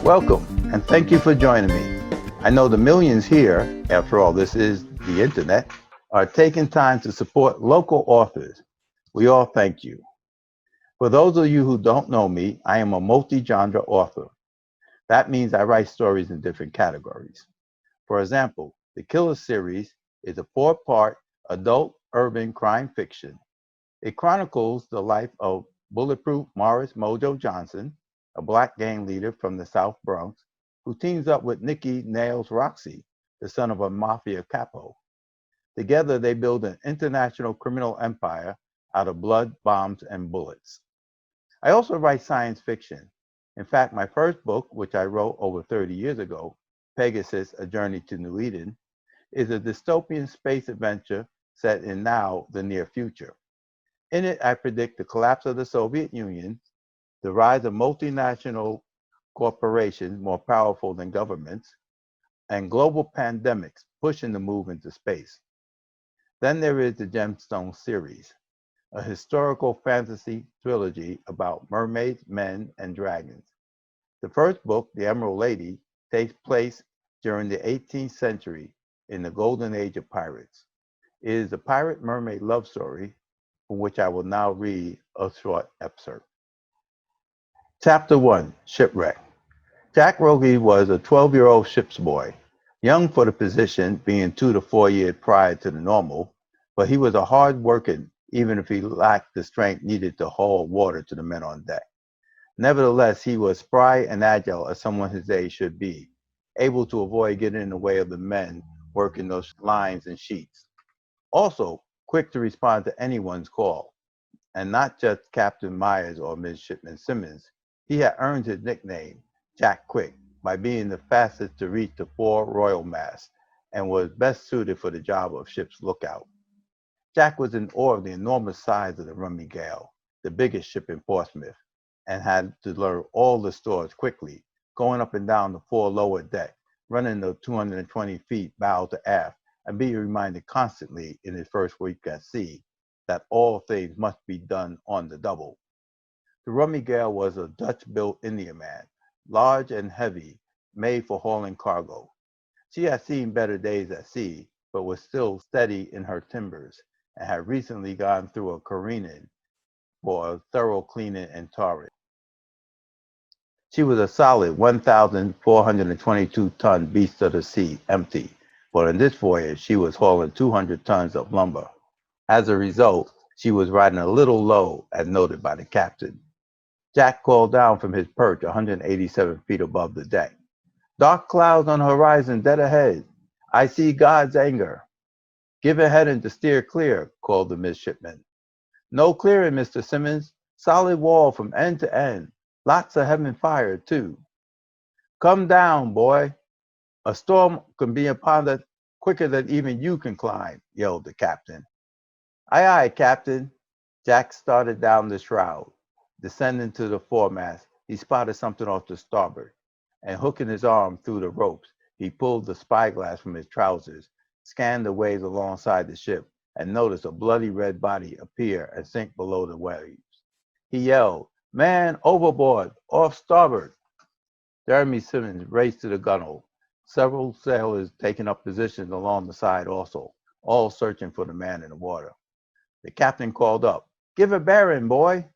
Welcome, and thank you for joining me. I know the millions here, after all, this is the internet, are taking time to support local authors. We all thank you. For those of you who don't know me, I am a multi-genre author. That means I write stories in different categories. For example, the Killer series is a four-part adult urban crime fiction. It chronicles the life of Bulletproof Morris Mojo Johnson, a black gang leader from the South Bronx, who teams up with Nicky Nails Roxy, the son of a mafia capo. Together, they build an international criminal empire out of blood, bombs, and bullets. I also write science fiction. In fact, my first book, which I wrote over 30 years ago, Pegasus, A Journey to New Eden, is a dystopian space adventure set in now the near future. In it, I predict the collapse of the Soviet Union, the rise of multinational corporations more powerful than governments, and global pandemics pushing the move into space. Then there is the Gemstone series, a historical fantasy trilogy about mermaids, men, and dragons. The first book, The Emerald Lady, takes place during the 18th century in the golden age of pirates. It is a pirate-mermaid love story from which I will now read a short excerpt. Chapter 1, Shipwreck. Jack Rogie was a 12-year-old ship's boy, young for the position, being 2 to 4 years prior to the normal, but he was a hard worker, even if he lacked the strength needed to haul water to the men on deck. Nevertheless, he was spry and agile as someone his age should be, able to avoid getting in the way of the men working those lines and sheets. Also, quick to respond to anyone's call, and not just Captain Myers or Midshipman Simmons. He had earned his nickname, Jack Quick, by being the fastest to reach the fore royal mast and was best suited for the job of ship's lookout. Jack was in awe of the enormous size of the Rummy Gale, the biggest ship in Portsmouth, and had to learn all the stores quickly, going up and down the 4 lower deck, running the 220 feet bow to aft, and being reminded constantly in his first week at sea that all things must be done on the double. The Rummy Gale was a Dutch-built Indiaman, large and heavy, made for hauling cargo. She had seen better days at sea, but was still steady in her timbers, and had recently gone through a careening for a thorough cleaning and tarring. She was a solid 1,422-ton beast of the sea, empty, but on this voyage she was hauling 200 tons of lumber. As a result, she was riding a little low, as noted by the captain. Jack called down from his perch 187 feet above the deck. "Dark clouds on the horizon dead ahead. I see God's anger. Give a heading to steer clear," called the midshipman. "No clearing, Mr. Simmons. Solid wall from end to end. Lots of heaven fire, too." "Come down, boy. A storm can be upon us quicker than even you can climb," yelled the captain. "Aye, aye, Captain." Jack started down the shroud. Descending to the foremast, he spotted something off to starboard, and hooking his arm through the ropes, he pulled the spyglass from his trousers, scanned the waves alongside the ship, and noticed a bloody red body appear and sink below the waves. He yelled, "Man overboard, off starboard." Jeremy Simmons raced to the gunwale, several sailors taking up positions along the side also, all searching for the man in the water. The captain called up, "Give a bearing, boy."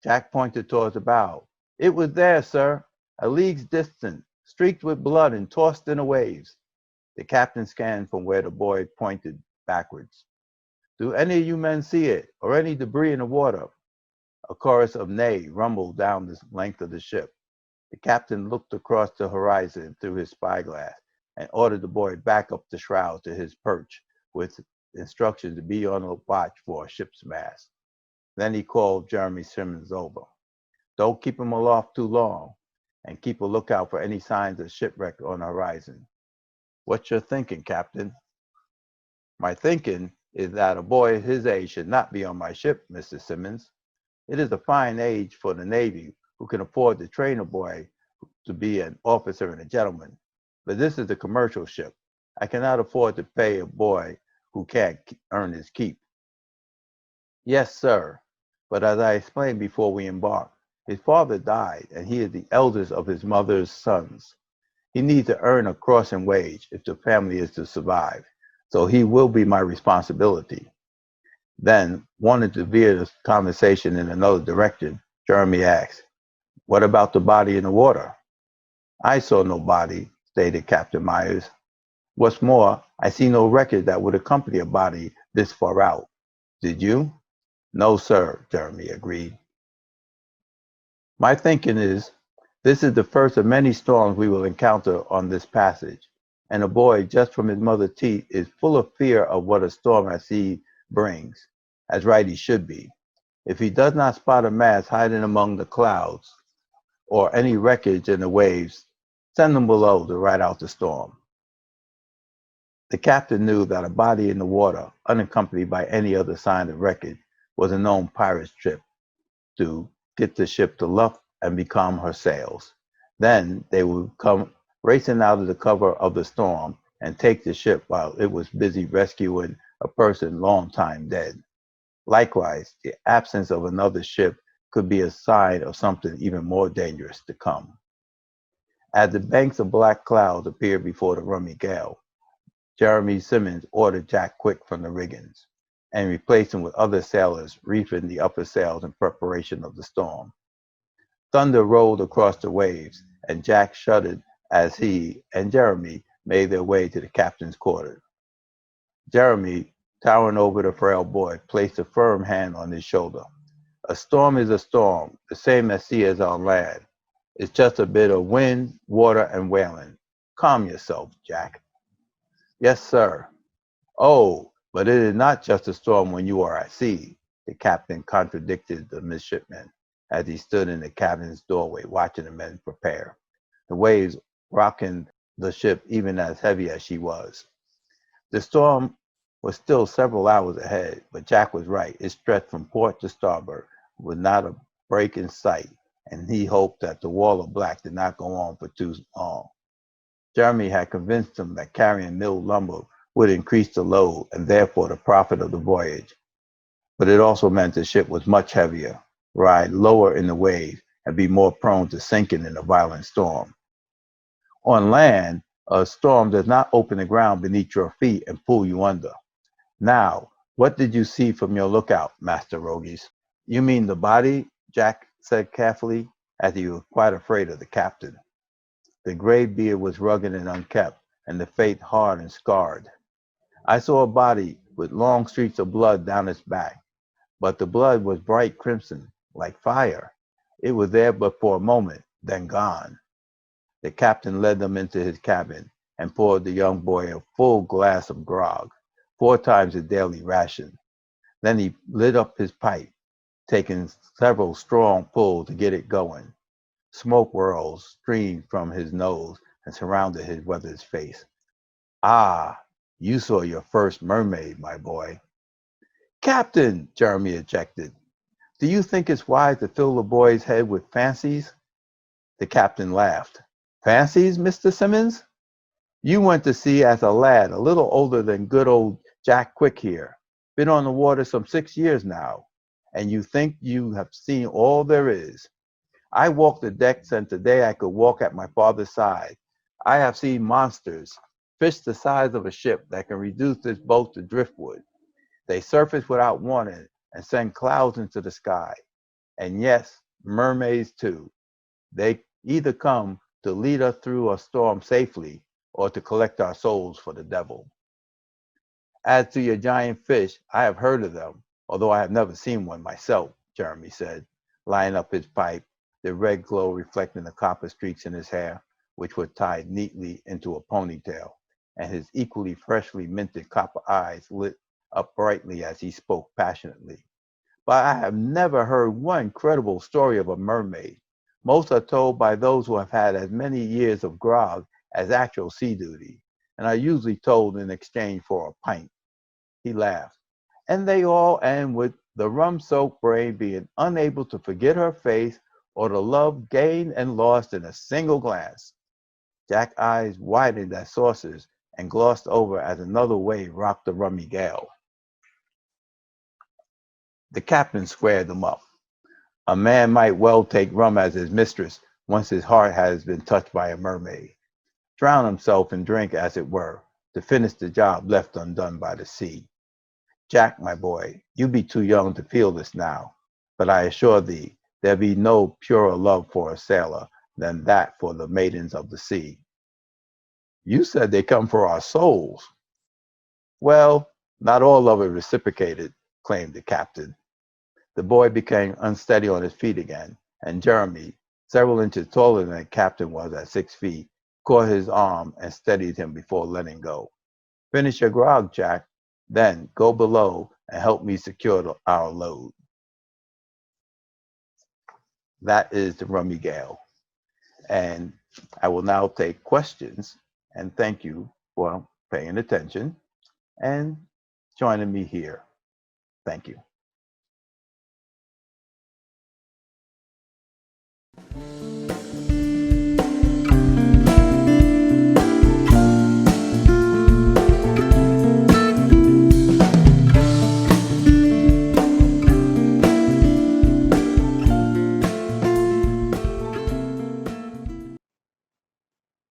Jack pointed towards the bow. "It was there, sir, a league's distant, streaked with blood and tossed in the waves." The captain scanned from where the boy pointed backwards. "Do any of you men see it, or any debris in the water?" A chorus of neigh rumbled down the length of the ship. The captain looked across the horizon through his spyglass and ordered the boy back up the shroud to his perch with instructions to be on the watch for a ship's mast. Then he called Jeremy Simmons over. "Don't keep him aloft too long, and keep a lookout for any signs of shipwreck on the horizon." "What's your thinking, Captain?" "My thinking is that a boy his age should not be on my ship, Mr. Simmons. It is a fine age for the Navy who can afford to train a boy to be an officer and a gentleman. But this is a commercial ship. I cannot afford to pay a boy who can't earn his keep. Yes, sir. But as I explained before we embarked, his father died, and he is the eldest of his mother's sons. He needs to earn a crossing wage if the family is to survive. So he will be my responsibility. Then, wanting to veer the conversation in another direction, Jeremy asked, "What about the body in the water?" "I saw no body," stated Captain Myers. "What's more, I see no record that would accompany a body this far out. Did you?" "No, sir," Jeremy agreed. "My thinking is, this is the first of many storms we will encounter on this passage, and a boy, just from his mother's teeth, is full of fear of what a storm at sea brings, as right he should be. If he does not spot a mast hiding among the clouds, or any wreckage in the waves, send him below to ride out the storm." The captain knew that a body in the water, unaccompanied by any other sign of wreckage, was a known pirate's trip to get the ship to luff and becalm her sails. Then they would come racing out of the cover of the storm and take the ship while it was busy rescuing a person long time dead. Likewise, the absence of another ship could be a sign of something even more dangerous to come. As the banks of black clouds appeared before the rummy gale, Jeremy Simmons ordered Jack Quick from the riggings and replaced him with other sailors reefing the upper sails in preparation of the storm. Thunder rolled across the waves, and Jack shuddered as he and Jeremy made their way to the captain's quarters. Jeremy, towering over the frail boy, placed a firm hand on his shoulder. "A storm is a storm, the same at sea as on land. It's just a bit of wind, water, and wailing. Calm yourself, Jack." "Yes, sir." "Oh, but it is not just a storm when you are at sea," the captain contradicted the midshipman as he stood in the cabin's doorway watching the men prepare, the waves rocking the ship even as heavy as she was. The storm was still several hours ahead, but Jack was right. It stretched from port to starboard with not a break in sight, and he hoped that the wall of black did not go on for too long. Jeremy had convinced him that carrying milled lumber would increase the load and therefore the profit of the voyage, but it also meant the ship was much heavier, ride lower in the waves, and be more prone to sinking in a violent storm. On land, a storm does not open the ground beneath your feet and pull you under. Now, what did you see from your lookout, Master Rogies? "You mean the body?" Jack said carefully, as he was quite afraid of the captain. The gray beard was rugged and unkempt, and the face hard and scarred. "I saw a body with long streaks of blood down its back, but the blood was bright crimson, like fire. It was there but for a moment, then gone." The captain led them into his cabin and poured the young boy a full glass of grog, 4 times his daily ration. Then he lit up his pipe, taking several strong pulls to get it going. Smoke whirls streamed from his nose and surrounded his weathered face. "Ah, you saw your first mermaid, my boy." "Captain," Jeremy ejected, "do you think it's wise to fill the boy's head with fancies?" The captain laughed. "Fancies, Mr. Simmons? You went to sea as a lad, a little older than good old Jack Quick here. Been on the water some 6 years now, and you think you have seen all there is. I walk the decks, and today I could walk at my father's side. I have seen monsters, fish the size of a ship that can reduce this boat to driftwood. They surface without warning and send clouds into the sky. And yes, mermaids too. They either come to lead us through a storm safely or to collect our souls for the devil. As to your giant fish, I have heard of them, although I have never seen one myself," Jeremy said, lighting up his pipe, the red glow reflecting the copper streaks in his hair, which were tied neatly into a ponytail, and his equally freshly minted copper eyes lit up brightly as he spoke passionately. "But I have never heard one credible story of a mermaid. Most are told by those who have had as many years of grog as actual sea duty, and are usually told in exchange for a pint." He laughed. "And they all end with the rum-soaked brain being unable to forget her face or the love gained and lost in a single glance." Jack's eyes widened as saucers, and glossed over as another wave rocked the rummy gale. The captain squared them up. A man might well take rum as his mistress once his heart has been touched by a mermaid, drown himself in drink as it were, to finish the job left undone by the sea. Jack, my boy, you be too young to feel this now, but I assure thee there be no purer love for a sailor than that for the maidens of the sea. You said they come for our souls. Well, not all of it reciprocated, claimed the captain. The boy became unsteady on his feet again, and Jeremy, several inches taller than the captain was at 6 feet, caught his arm and steadied him before letting go. Finish your grog, Jack, then go below and help me secure our load. That is the Rummy Gale. And I will now take questions, and thank you for paying attention and joining me here. Thank you.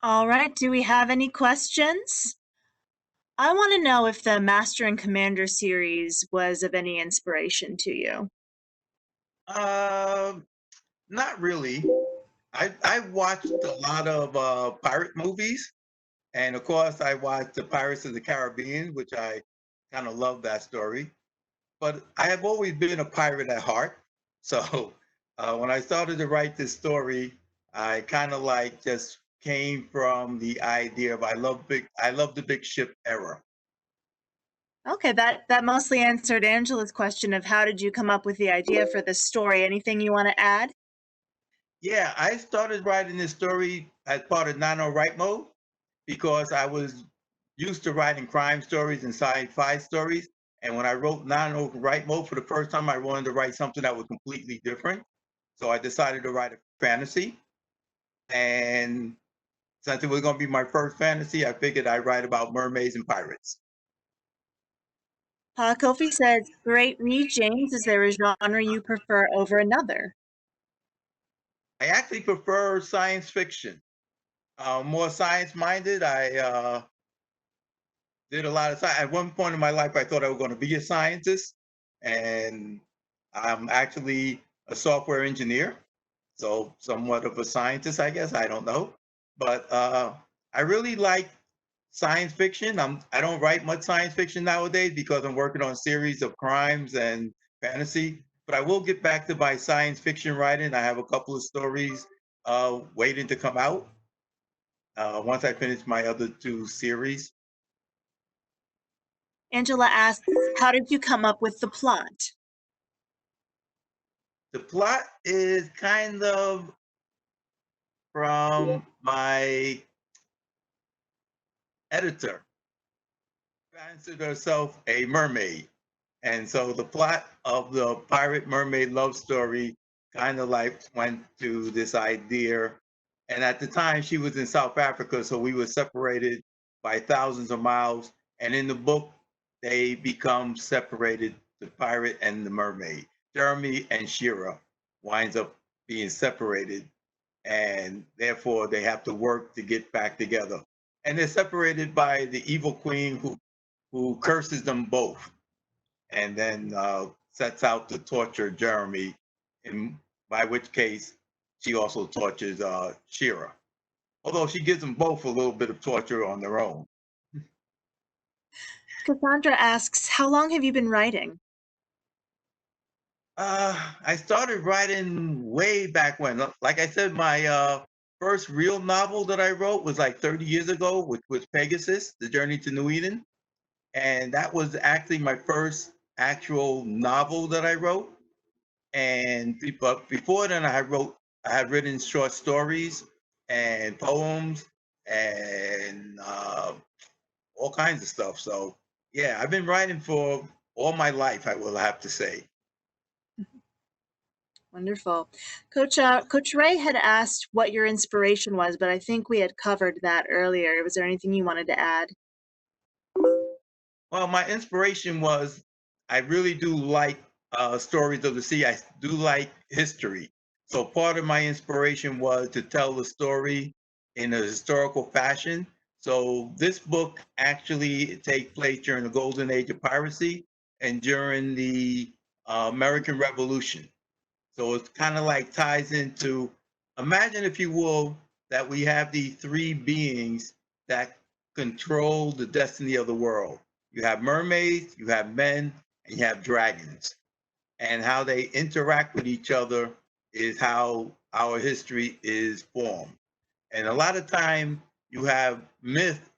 All right, do we have any questions? I want to know if the Master and Commander series was of any inspiration to you. Not really. I watched a lot of pirate movies, and of course, I watched the Pirates of the Caribbean, which I kind of love that story. But I have always been a pirate at heart. So when I started to write this story, I kind of like just came from the idea of I love the big ship era. Okay, that mostly answered Angela's question of how did you come up with the idea for this story. Anything you want to add? Yeah, I started writing this story as part of Nano Write Mode because I was used to writing crime stories and sci-fi stories. And when I wrote Nano Write Mode for the first time, I wanted to write something that was completely different. So I decided to write a fantasy. And since it was going to be my first fantasy, I figured I'd write about mermaids and pirates. Kofi says, great read, James. Is there a genre you prefer over another? I actually prefer science fiction. More science minded. I did a lot of science. At one point in my life, I thought I was going to be a scientist, and I'm actually a software engineer, so somewhat of a scientist, I guess. I don't know, but I really like science fiction. I don't write much science fiction nowadays because I'm working on a series of crimes and fantasy. But I will get back to my science fiction writing. I have a couple of stories waiting to come out once I finish my other two series. Angela asks, how did you come up with the plot? The plot is kind of from my editor, who fancied herself a mermaid. And so the plot of the pirate mermaid love story kind of like went to this idea. And at the time, she was in South Africa, so we were separated by thousands of miles. And in the book, they become separated, the pirate and the mermaid. Jeremy and Shira winds up being separated, and therefore they have to work to get back together. And they're separated by the evil queen who curses them both and then sets out to torture Jeremy, in by which case she also tortures Shira. Although she gives them both a little bit of torture on their own. Cassandra asks, how long have you been writing? I started writing way back when. Like I said, my first real novel that I wrote was like 30 years ago, which was Pegasus, The Journey to New Eden. And that was actually my first actual novel that I wrote. And but before then, I had written short stories and poems and all kinds of stuff. So yeah, I've been writing for all my life, I will have to say. Wonderful. Coach Ray had asked what your inspiration was, but I think we had covered that earlier. Was there anything you wanted to add? Well, my inspiration was I really do like stories of the sea. I do like history. So part of my inspiration was to tell the story in a historical fashion. So this book actually takes place during the golden age of piracy and during the American Revolution. So it's kind of like ties into, imagine if you will, that we have these three beings that control the destiny of the world. You have mermaids, you have men, and you have dragons. And how they interact with each other is how our history is formed. And a lot of time you have myth,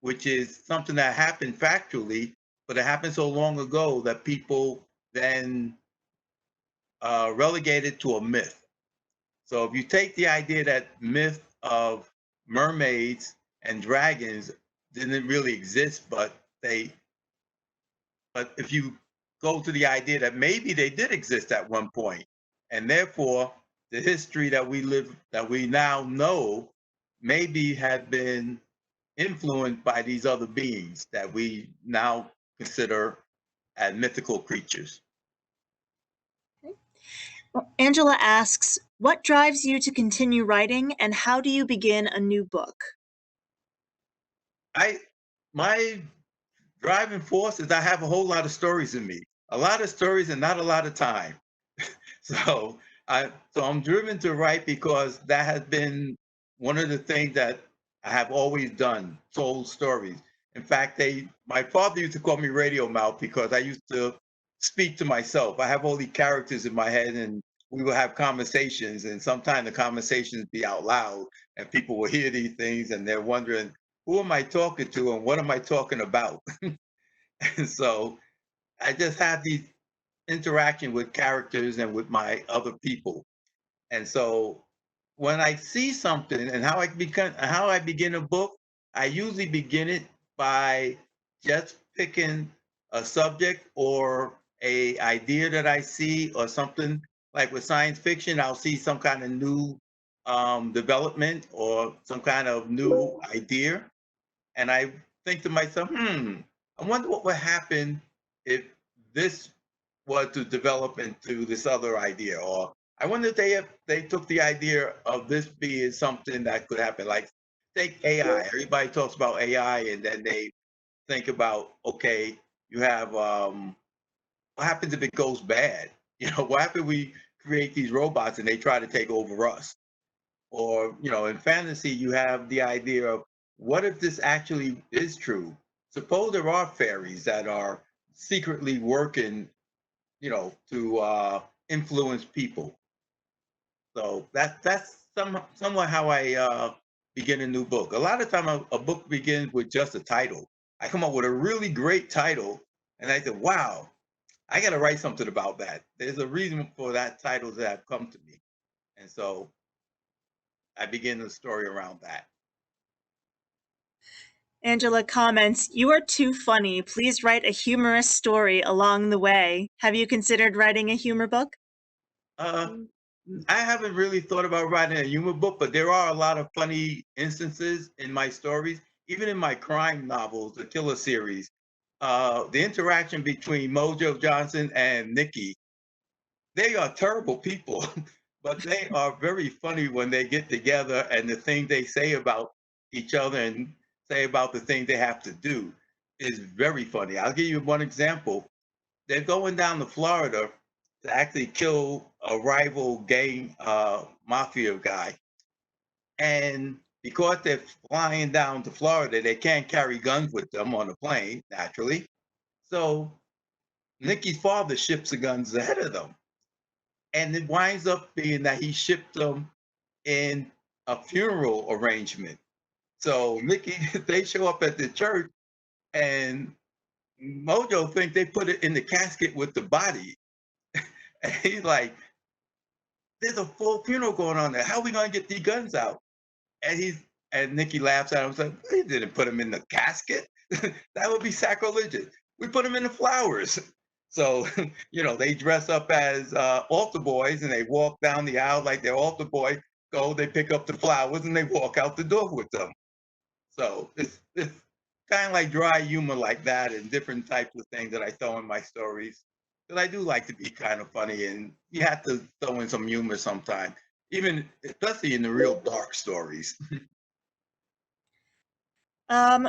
which is something that happened factually, but it happened so long ago that people then relegate it to a myth. So if you take the idea that myth of mermaids and dragons didn't really exist, but if you go to the idea that maybe they did exist at one point, and therefore the history that we now know maybe had been influenced by these other beings that we now consider as mythical creatures. Well, Angela asks, what drives you to continue writing and how do you begin a new book? I my driving force is I have a whole lot of stories in me, a lot of stories and not a lot of time. So I'm driven to write because that has been one of the things that I have always done, told stories. In fact, they my father used to call me radio mouth because I used to speak to myself. I have all these characters in my head and we will have conversations and sometimes the conversations be out loud and people will hear these things and they're wondering who am I talking to and what am I talking about? And so I just have these interaction with characters and with my other people. And so when I see something and how I begin a book, I usually begin it by just picking a subject or a idea that I see or something like with science fiction, I'll see some kind of new development or some kind of new idea. And I think to myself, I wonder what would happen if this was to develop into this other idea, or I wonder if they took the idea of this being something that could happen. Like take AI. Everybody talks about AI, and then they think about okay, you have what happens if it goes bad? You know, what happens if we create these robots and they try to take over us? Or in fantasy you have the idea of what if this actually is true, suppose there are fairies that are secretly working to influence people. So that's somewhat how I begin a new book. A lot of time a book begins with just a title. I come up with a really great title and I say, wow, I got to write something about that. There's a reason for that title that have come to me, and so I begin the story around that. Angela comments, you are too funny. Please write a humorous story along the way. Have you considered writing a humor book? Uh, I haven't really thought about writing a humor book, but there are a lot of funny instances in my stories, even in my crime novels, the Killer series. The interaction between Mojo Johnson and Nikki, they are terrible people, but they are very funny when they get together and the thing they say about each other and say about the thing they have to do is very funny. I'll give you one example. They're going down to Florida to actually kill a rival gang mafia guy. And because they're flying down to Florida, they can't carry guns with them on the plane, naturally. So Nikki's father ships the guns ahead of them. And it winds up being that he shipped them in a funeral arrangement. So Nikki, they show up at the church and Mojo thinks they put it in the casket with the body. And he's like, there's a full funeral going on there. How are we gonna get these guns out? And Nikki laughs at him. Says, "We didn't put him in the casket. That would be sacrilegious. We put him in the flowers." So they dress up as altar boys and they walk down the aisle like they're altar boys. Go, they pick up the flowers and they walk out the door with them. So it's kind of like dry humor like that and different types of things that I throw in my stories. But I do like to be kind of funny, and you have to throw in some humor sometimes, even especially in the real dark stories.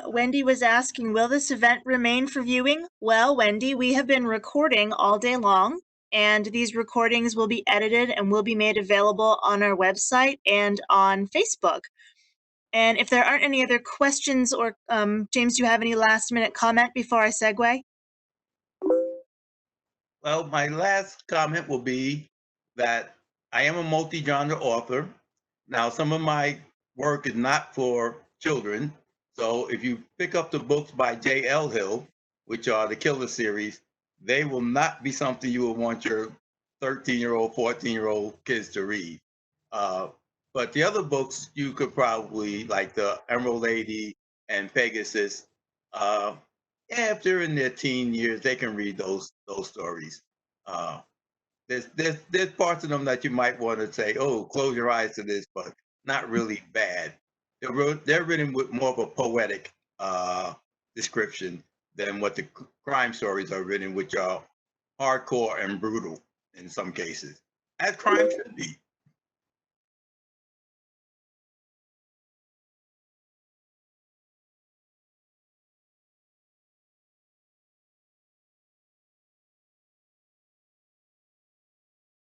Wendy was asking, will this event remain for viewing? Well, Wendy, we have been recording all day long, and these recordings will be edited and will be made available on our website and on Facebook. And if there aren't any other questions or, James, do you have any last minute comment before I segue? Well, my last comment will be that I am a multi-genre author. Now, some of my work is not for children. So if you pick up the books by J.L. Hill, which are the Killer series, they will not be something you will want your 13-year-old, 14-year-old kids to read. Uh, but the other books you could probably, like the Emerald Lady and Pegasus, uh, yeah, if they're in their teen years, they can read those stories. Uh, there's parts of them that you might want to say, oh, close your eyes to this, but not really bad. They're written with more of a poetic description than what the crime stories are written, which are hardcore and brutal in some cases, as crime should be.